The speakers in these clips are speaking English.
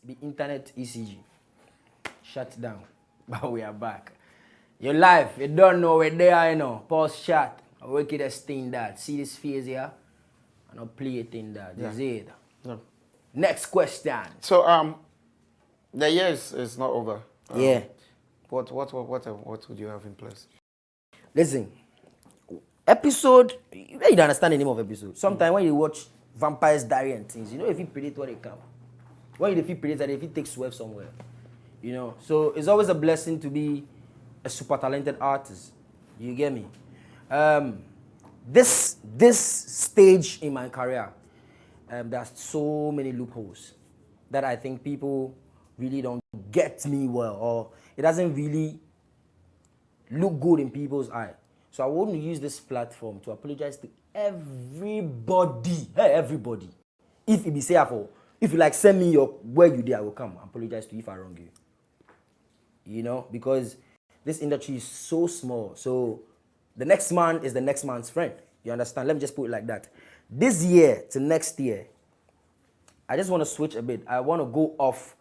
The internet ECG shut down, but we are back. Your life, you don't know where they are, you know. Pause chat. I work it as thing that. See this phase here? I don't play it in that. That's it. No. Next question. So the year is not over. Yeah. What would you have in place? Listen, episode. You don't understand the name of episode. Sometimes when you watch Vampire's Diary and things, you know if you predict what they come. When you predict that if you take swerve somewhere, you know. So it's always a blessing to be a super talented artist. You get me? This stage in my career, there's so many loopholes that I think people really don't get me well, or it doesn't really look good in people's eye. So I want to use this platform to apologize to everybody. Hey, everybody. If it be say if you like send me your where you did, I will come. I apologize to you if I wrong you. You know, because this industry is so small. So the next man is the next man's friend. You understand? Let me just put it like that. This year to next year, I just want to switch a bit. I want to go off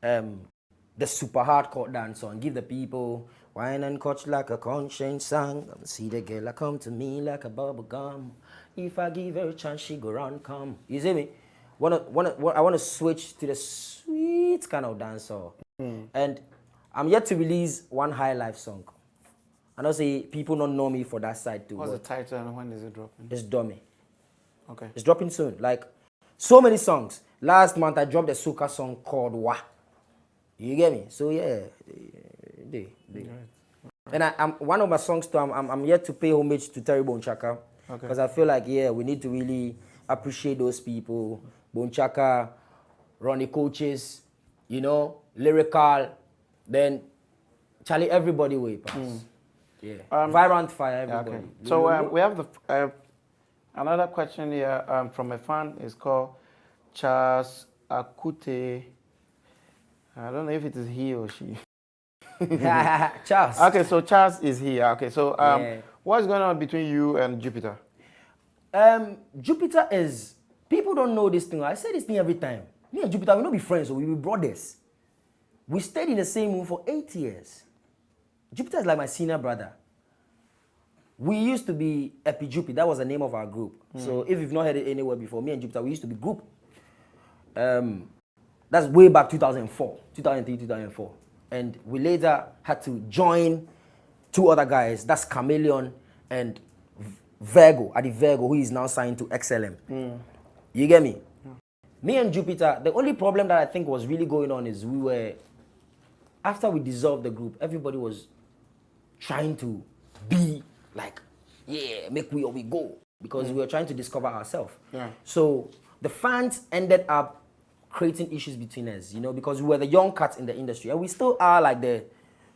the super hardcore dance song. Give the people wine and coach like a conscience song. See the girl come to me like a bubble gum. If I give her a chance, she go run come. You see me? I want to switch to the sweet kind of dance song. And I'm yet to release one high life song. I know say people don't know me for that side too. What's the title and when is it dropping? It's Dummy. Okay. It's dropping soon. Like so many songs. Last month I dropped a soca song called Wa. You get me? So yeah, they. Right. And I'm one of my songs too. I'm yet to pay homage to Terry Bonchaka because I feel like we need to really appreciate those people. Bonchaka, Ronnie Coaches, you know, lyrical, then Charlie, everybody way pass. Yeah. Vibrant fire, everybody. Okay. So we have another question here from a fan. It's called Charles Akute. I don't know if it is he or she. Charles. Okay, so Charles is here. Okay, so what's going on between you and Jupitar? Jupitar is, people don't know this thing. I say this thing every time. Me and Jupitar, we don't be friends, so we be brothers. We stayed in the same room for 8 years. Jupitar is like my senior brother. We used to be Epixode. That was the name of our group. So if you've not heard it anywhere before, me and Jupitar, we used to be group. That's way back 2003, 2004. And we later had to join two other guys. That's Chameleon and Virgo, who is now signed to XLM. You get me? Me and Jupitar, the only problem that I think was really going on is after we dissolved the group, everybody was trying to be like, make we or we go. Because we were trying to discover ourselves. Yeah. So the fans ended up creating issues between us, you know, because we were the young cats in the industry. And we still are like if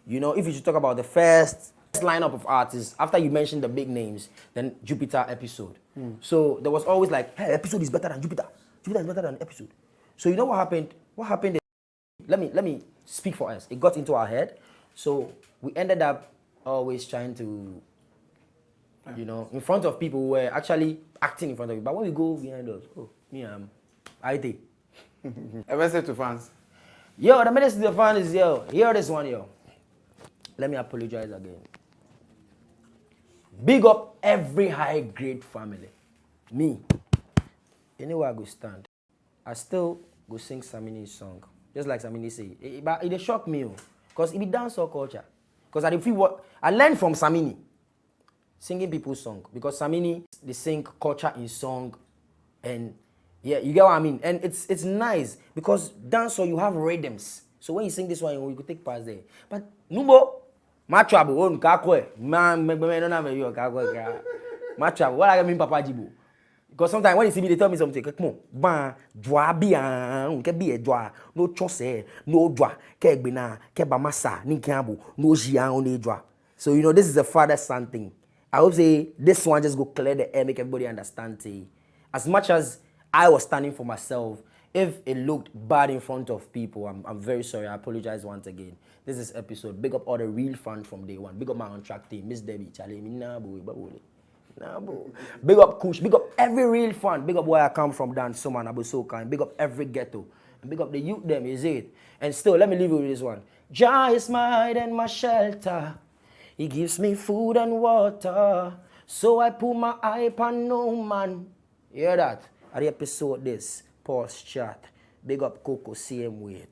you should talk about the first lineup of artists, after you mentioned the big names, then Jupitar, Epixode. So there was always like, hey, Epixode is better than Jupitar. Jupitar is better than Epixode. So you know what happened? What happened is, let me speak for us. It got into our head. So we ended up always trying to, you know, in front of people, we were actually acting in front of you. But when we go behind us, IT. A message to fans. Yo, the message to the fans is, hear this one, Let me apologize again. Big up every high-grade family. Me. Anywhere I go stand, I still go sing Samini's song. Just like Samini say. But it shocked me, because it be dancehall culture. Because I learned from Samini, singing people's song. Because Samini, they sing culture in song, and yeah, you get what I mean? And it's nice, because dancehall, you have rhythms. So when you sing this one, you could take parts there. But Numbo, my trouble, what I mean, Papa Jibo. Because sometimes when you see me, they tell me something. Come on, ban, dwa bian, ke bi dwa, no chose, no dwa, ke gbena, ke ba masa, ni kiambo, no jian on dwa. So you know this is a father-son thing. I hope say this one just go clear the air, make everybody understand. As much as I was standing for myself, if it looked bad in front of people, I'm very sorry. I apologize once again. This is Epixode. Big up all the real fans from day one. Big up my on-track team, Miss Debbie, Charlie, big up Kush, big up every real fan. Big up where I come from, Dan Suman, Abu Soka, and big up every ghetto. Big up the youth them, is it? And still, let me leave you with this one. Jah is my hide and my shelter. He gives me food and water. So I put my eye upon no man. You hear that? At the episode this, pause chat. Big up Coco, same way.